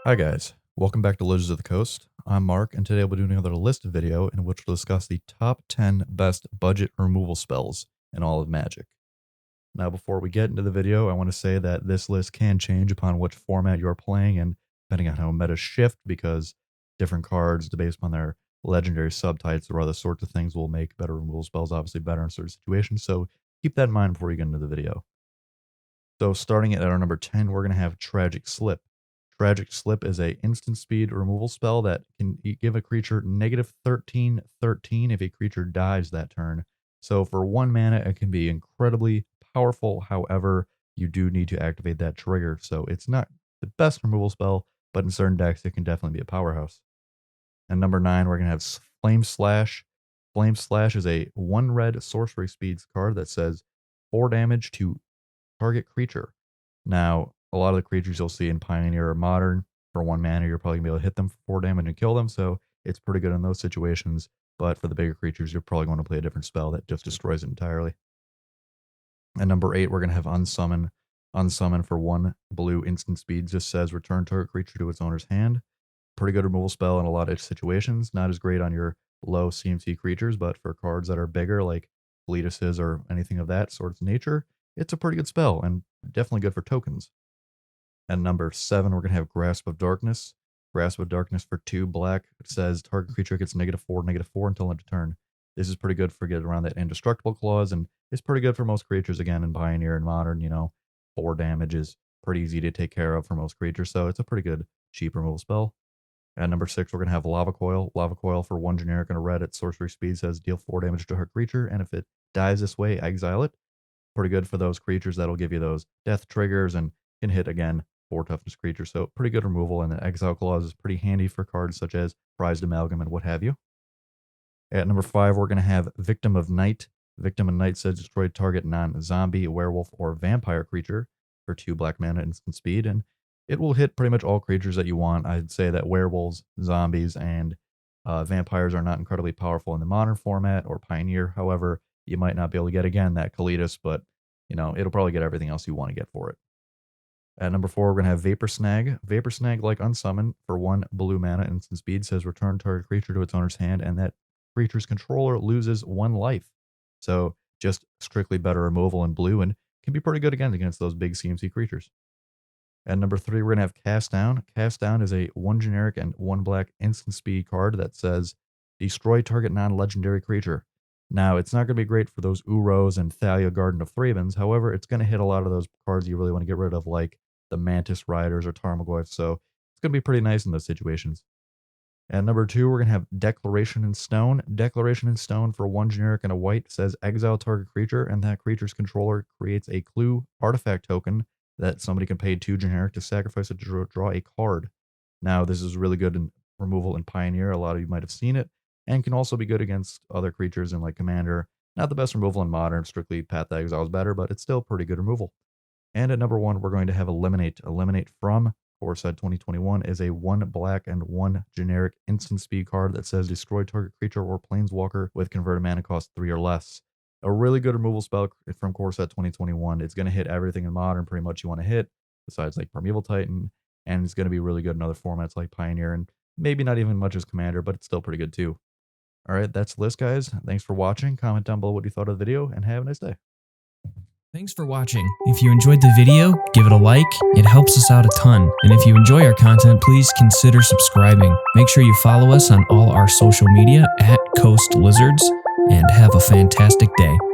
Hi guys, welcome back to Lizards of the Coast. I'm Mark, and today we'll be doing another list video in which we'll discuss the top 10 best budget removal spells in all of Magic. Now, before we get into the video, I want to say that this list can change upon which format you're playing and depending on how metas shift, because different cards, based on their legendary subtypes or other sorts of things, will make better removal spells obviously better in certain situations. So keep that in mind before you get into the video. So starting at our number 10, we're going to have Tragic Slip. Tragic Slip is a instant speed removal spell that can give a creature -13/13 if a creature dies that turn. So for 1 mana, it can be incredibly powerful. However, you do need to activate that trigger. So it's not the best removal spell, but in certain decks, it can definitely be a powerhouse. And number 9, we're going to have Flame Slash. Flame Slash is a 1 red sorcery speeds card that says 4 damage to target creature. Now, a lot of the creatures you'll see in Pioneer or Modern, for 1 mana, you're probably going to be able to hit them for 4 damage and kill them, so it's pretty good in those situations. But for the bigger creatures, you're probably going to play a different spell that just destroys it entirely. And number 8, we're going to have Unsummon. Unsummon for 1 blue instant speed just says return target creature to its owner's hand. Pretty good removal spell in a lot of situations. Not as great on your low CMC creatures, but for cards that are bigger, like Fleetuses or anything of that sort of nature, it's a pretty good spell and definitely good for tokens. And number 7, we're going to have Grasp of Darkness. Grasp of Darkness for 2 black. It says target creature gets -4/-4 until end of turn. This is pretty good for getting around that indestructible clause, and it's pretty good for most creatures, again, in Pioneer and Modern. 4 damage is pretty easy to take care of for most creatures, so it's a pretty good, cheap removal spell. At number 6, we're going to have Lava Coil. Lava Coil for 1 generic and a red at sorcery speed says deal 4 damage to her creature, and if it dies this way, exile it. Pretty good for those creatures that'll give you those death triggers and can hit again 4 toughness creatures. So pretty good removal, and the exile clause is pretty handy for cards such as Prized Amalgam and what have you. At number 5, we're going to have Victim of Night. Victim of Night says destroy target non-zombie, werewolf, or vampire creature for 2 black mana instant speed, and it will hit pretty much all creatures that you want. I'd say that werewolves, zombies, and vampires are not incredibly powerful in the Modern format or Pioneer. However, you might not be able to get, again, that Kalitas, but it'll probably get everything else you want to get for it. At number 4, we're going to have Vapor Snag. Vapor Snag, like Unsummon, for 1 blue mana instant speed, says return target creature to its owner's hand, and that creature's controller loses 1 life. So just strictly better removal in blue, and can be pretty good again against those big CMC creatures. At number 3, we're going to have Cast Down. Cast Down is a 1 generic and 1 black instant speed card that says destroy target non-legendary creature. Now, it's not going to be great for those Uros and Thalia Garden of Thravens. However, it's going to hit a lot of those cards you really want to get rid of, like the Mantis Riders or Tarmogoyfs. So it's going to be pretty nice in those situations. At number 2, we're going to have Declaration in Stone. Declaration in Stone for 1 generic and a white says exile target creature, and that creature's controller creates a clue artifact token that somebody can pay 2 generic to sacrifice it to draw a card. Now, this is really good in removal in Pioneer. A lot of you might have seen it, and can also be good against other creatures in like Commander. Not the best removal in Modern, strictly Path to Exile is better, but it's still pretty good removal. And at number 1, we're going to have Eliminate. Eliminate from Core Set 2021 is a 1 black and 1 generic instant speed card that says destroy target creature or planeswalker with converted mana cost 3 or less. A really good removal spell from Core Set 2021. It's going to hit everything in Modern pretty much you want to hit, besides like Primeval Titan, and it's going to be really good in other formats like Pioneer, and maybe not even much as Commander, but it's still pretty good too. All right, that's the list, guys. Thanks for watching. Comment down below what you thought of the video, and have a nice day. Thanks for watching. If you enjoyed the video, give it a like. It helps us out a ton. And if you enjoy our content, please consider subscribing. Make sure you follow us on all our social media @Coast Lizards, and have a fantastic day.